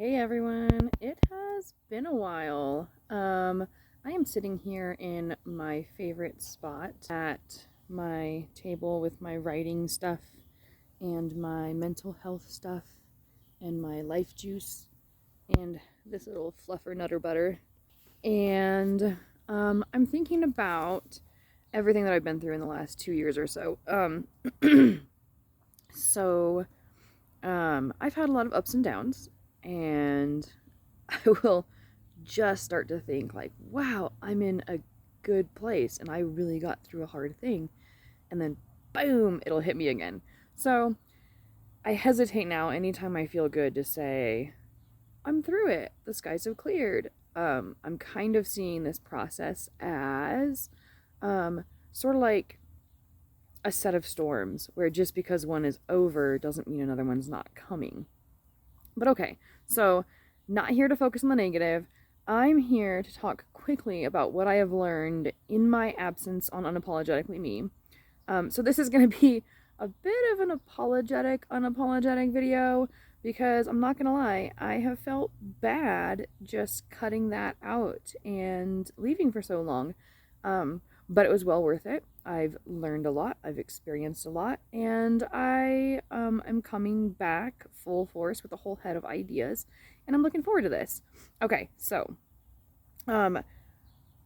Hey everyone, it has been a while. I am sitting here in my favorite spot at my table with my writing stuff and my mental health stuff and my life juice and this little fluffer nutter butter. And I'm thinking about everything that I've been through in the last 2 years or so. So I've had a lot of ups and downs, and I will just start to think like, wow, I'm in a good place and I really got through a hard thing. And then boom, it'll hit me again. So I hesitate now anytime I feel good to say, I'm through it. The skies have cleared. I'm kind of seeing this process as sort of like a set of storms where just because one is over doesn't mean another one's not coming. But okay, so not here to focus on the negative. I'm here to talk quickly about what I have learned in my absence on Unapologetically Me. So this is going to be a bit of an unapologetic video because I'm not going to lie, I have felt bad just cutting that out and leaving for so long. But it was well worth it. I've learned a lot, I've experienced a lot, and I am coming back full force with a whole head of ideas, and I'm looking forward to this. Okay, so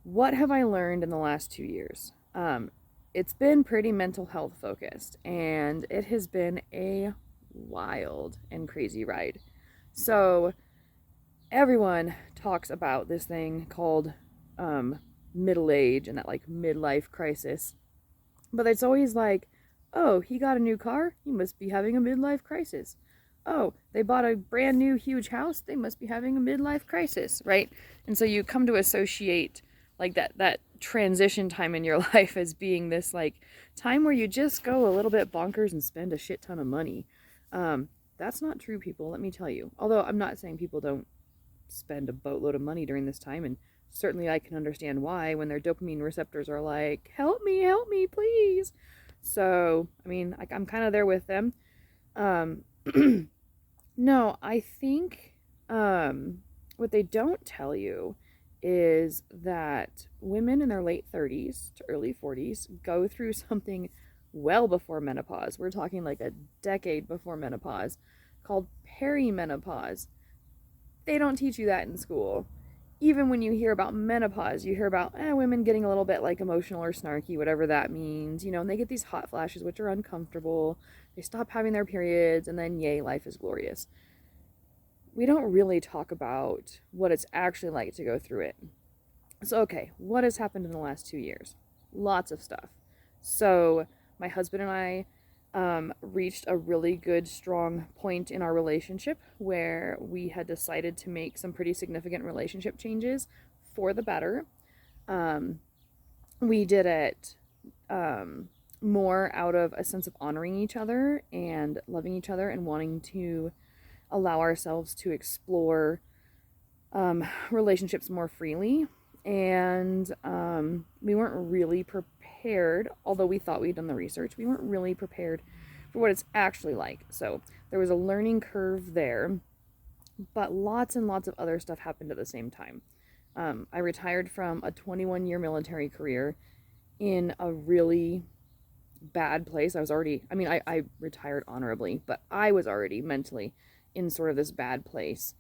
what have I learned in the last 2 years? It's been pretty mental health focused, and it has been a wild and crazy ride. So everyone talks about this thing called middle age and that like midlife crisis. But it's always like, oh, he got a new car, he must be having a midlife crisis. Oh, they bought a brand new huge house, they must be having a midlife crisis, right? And so you come to associate like that transition time in your life as being this like time where you just go a little bit bonkers and spend a shit ton of money. That's not true, people, let me tell you. Although I'm not saying people don't spend a boatload of money during this time, and certainly I can understand why when their dopamine receptors are like, help me, please. So, I mean, I'm kind of there with them. Um, no, I think what they don't tell you is that women in their late 30s to early 40s go through something well before menopause. We're talking like a decade before menopause, called perimenopause. They don't teach you that in school. Even when you hear about menopause, you hear about women getting a little bit like emotional or snarky, whatever that means, and they get these hot flashes, which are uncomfortable. They stop having their periods, and then yay, life is glorious. We don't really talk about what it's actually like to go through it. So, okay, what has happened in the last 2 years? Lots of stuff. So, my husband and I reached a really good, strong point in our relationship where we had decided to make some pretty significant relationship changes for the better. We did it more out of a sense of honoring each other and loving each other and wanting to allow ourselves to explore relationships more freely. And we weren't really prepared, although we thought we'd done the research, we weren't really prepared for what it's actually like. So there was a learning curve there, but lots and lots of other stuff happened at the same time. I retired from a 21-year military career in a really bad place. I retired honorably, but I was already mentally in sort of this bad place.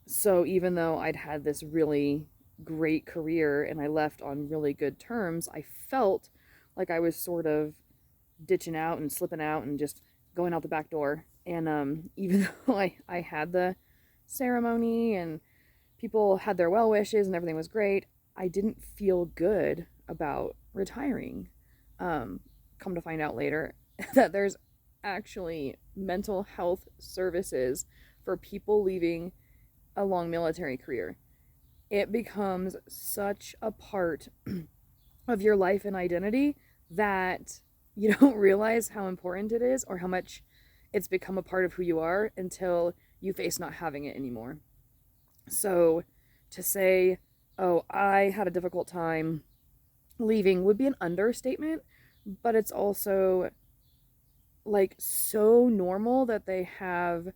So even though I'd had this really great career and I left on really good terms, I felt like I was sort of ditching out and slipping out and just going out the back door. And even though I had the ceremony and people had their well wishes and everything was great, I didn't feel good about retiring. Come to find out later that there's actually mental health services for people leaving a long military career. It becomes such a part of your life and identity that you don't realize how important it is or how much it's become a part of who you are until you face not having it anymore. So to say, oh, I had a difficult time leaving would be an understatement, but it's also like so normal that they have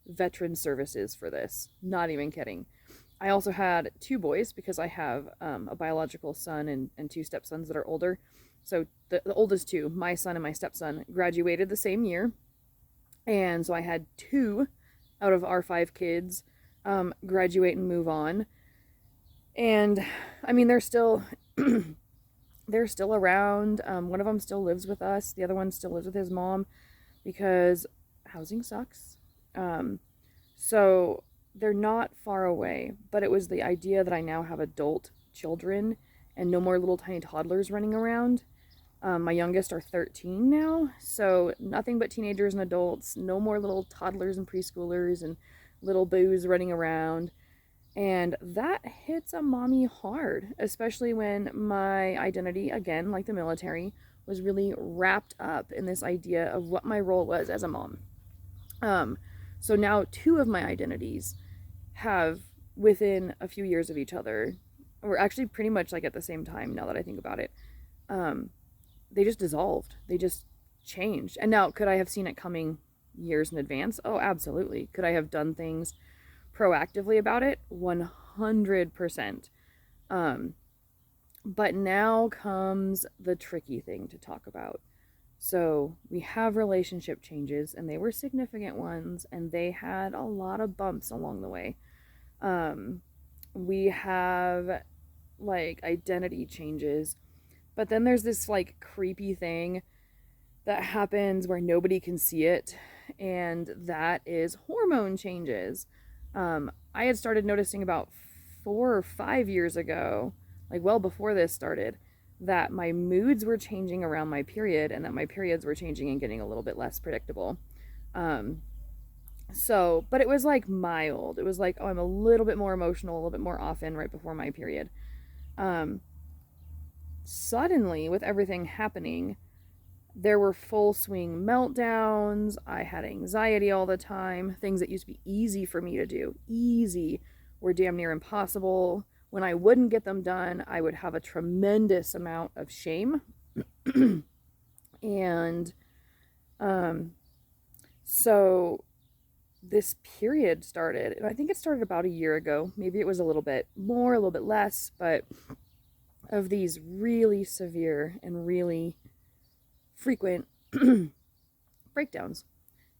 veteran services for this. Not even kidding. I also had two boys because I have a biological son and two stepsons that are older. So the oldest two, my son and my stepson, graduated the same year. And so I had two out of our five kids graduate and move on. And I mean, they're still around. One of them still lives with us. The other one still lives with his mom because housing sucks. So they're not far away, but it was the idea that I now have adult children and no more little tiny toddlers running around. My youngest are 13 now, so nothing but teenagers and adults, no more little toddlers and preschoolers and little boos running around. And that hits a mommy hard, especially when my identity, again, like the military, was really wrapped up in this idea of what my role was as a mom. So now two of my identities have, within a few years of each other, or actually pretty much like at the same time, now that I think about it, they just dissolved. They just changed. And now, could I have seen it coming years in advance? Oh, absolutely. Could I have done things proactively about it? 100%. But now comes the tricky thing to talk about. So we have relationship changes, and they were significant ones, and they had a lot of bumps along the way. We have like identity changes, but then there's this like creepy thing that happens where nobody can see it, and that is hormone changes. I had started noticing about 4 or 5 years ago, like well before this started, that my moods were changing around my period and that my periods were changing and getting a little bit less predictable. But it was like mild. It was like, oh, I'm a little bit more emotional, a little bit more often right before my period. Suddenly, with everything happening, there were full swing meltdowns. I had anxiety all the time. Things that used to be easy for me to do, easy, were damn near impossible. When I wouldn't get them done, I would have a tremendous amount of shame. And so this period started, and I think it started about a year ago. Maybe it was a little bit more, a little bit less, but of these really severe and really frequent breakdowns.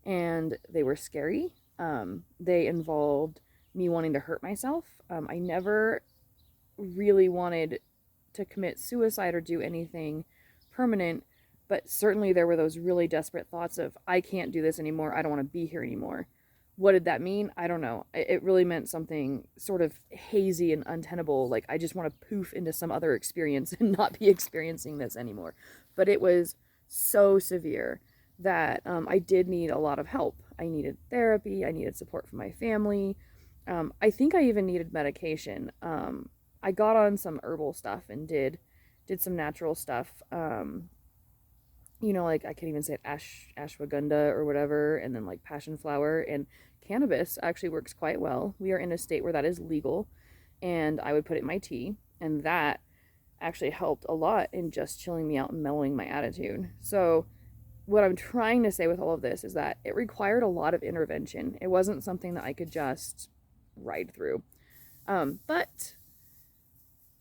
And they were scary. They involved me wanting to hurt myself. I never really wanted to commit suicide or do anything permanent, but certainly there were those really desperate thoughts of, I can't do this anymore. I don't want to be here anymore. What did that mean? I don't know. It really meant something sort of hazy and untenable. Like, I just want to poof into some other experience and not be experiencing this anymore. But it was so severe that I did need a lot of help. I needed therapy. I needed support from my family. I think I even needed medication. I got on some herbal stuff and did some natural stuff. Like I can't even say it, ashwagandha or whatever, and then like passion flower, and cannabis actually works quite well. We are in a state where that is legal, and I would put it in my tea, and that actually helped a lot in just chilling me out and mellowing my attitude. So what I'm trying to say with all of this is that it required a lot of intervention. It wasn't something that I could just ride through. But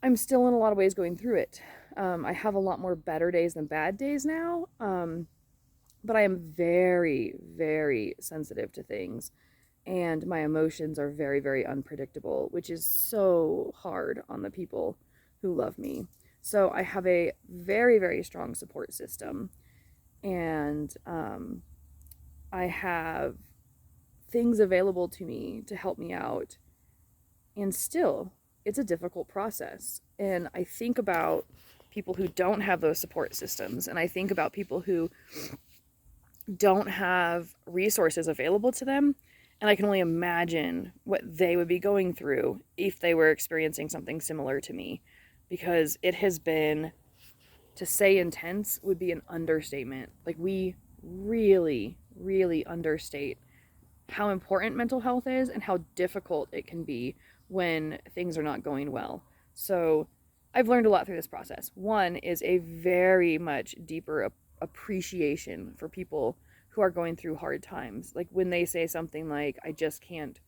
I'm still in a lot of ways going through it. I have a lot more better days than bad days now. But I am very, very sensitive to things. And my emotions are very, very unpredictable, which is so hard on the people who love me. So I have a very, very strong support system. And I have things available to me to help me out. And still, it's a difficult process. And I think about people who don't have those support systems. And I think about people who don't have resources available to them. And I can only imagine what they would be going through if they were experiencing something similar to me. Because it has been, to say intense would be an understatement. Like, we really, really understate how important mental health is and how difficult it can be when things are not going well. So I've learned a lot through this process. One is a very much deeper appreciation for people who are going through hard times. Like when they say something like, I just can't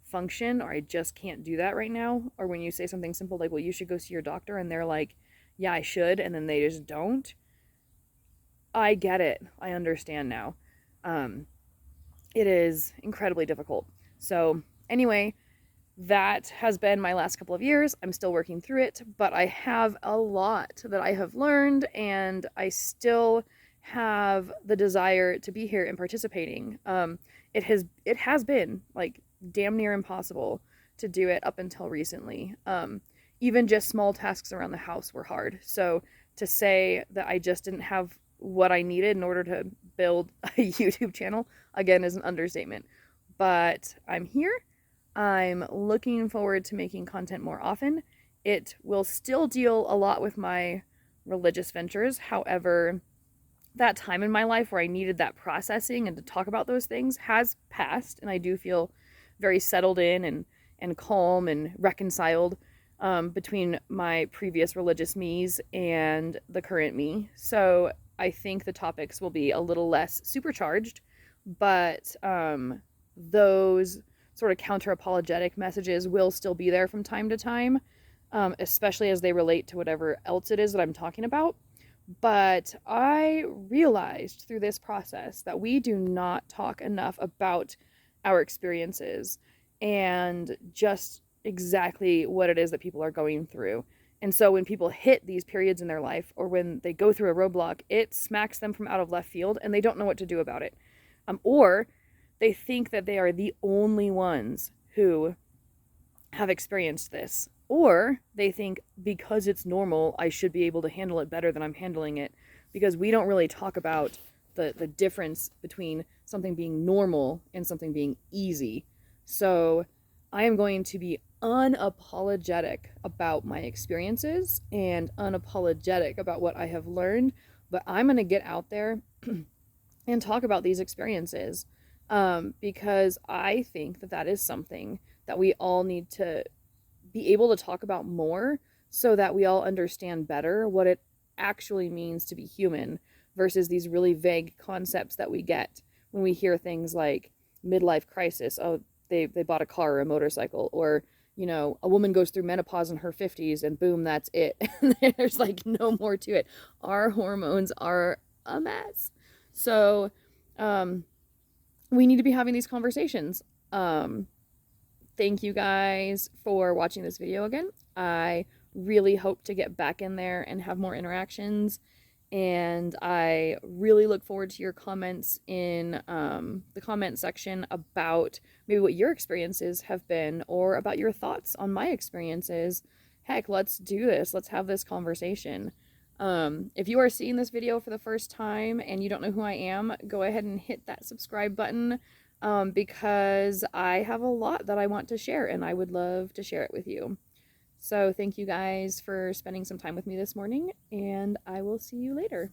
function, or I just can't do that right now. Or when you say something simple like, well, you should go see your doctor, and they're like, yeah, I should, and then they just don't. I get it. I understand now. It is incredibly difficult. So, anyway, that has been my last couple of years. I'm still working through it, but I have a lot that I have learned, and I still have the desire to be here and participating. It has been like damn near impossible to do it up until recently. Even just small tasks around the house were hard. So to say that I just didn't have what I needed in order to build a YouTube channel, again, is an understatement. But I'm here. I'm looking forward to making content more often. It will still deal a lot with my religious ventures. However, that time in my life where I needed that processing and to talk about those things has passed, and I do feel very settled in and calm and reconciled between my previous religious me's and the current me. So I think the topics will be a little less supercharged, but those sort of counter-apologetic messages will still be there from time to time, especially as they relate to whatever else it is that I'm talking about. But I realized through this process that we do not talk enough about our experiences and just exactly what it is that people are going through. And so when people hit these periods in their life, or when they go through a roadblock, it smacks them from out of left field and they don't know what to do about it. Or they think that they are the only ones who have experienced this. Or they think because it's normal, I should be able to handle it better than I'm handling it. Because we don't really talk about the difference between something being normal and something being easy. So I am going to be unapologetic about my experiences and unapologetic about what I have learned. But I'm going to get out there and talk about these experiences because I think that that is something that we all need to be able to talk about more, so that we all understand better what it actually means to be human versus these really vague concepts that we get when we hear things like midlife crisis. Oh, they bought a car or a motorcycle, or a woman goes through menopause in her 50s and boom, that's it. And there's like no more to it. Our hormones are a mess. So we need to be having these conversations. Thank you guys for watching this video again. I really hope to get back in there and have more interactions. And I really look forward to your comments in the comment section about maybe what your experiences have been, or about your thoughts on my experiences. Heck, let's do this. Let's have this conversation. If you are seeing this video for the first time and you don't know who I am, go ahead and hit that subscribe button. Because I have a lot that I want to share, and I would love to share it with you. So thank you guys for spending some time with me this morning, and I will see you later.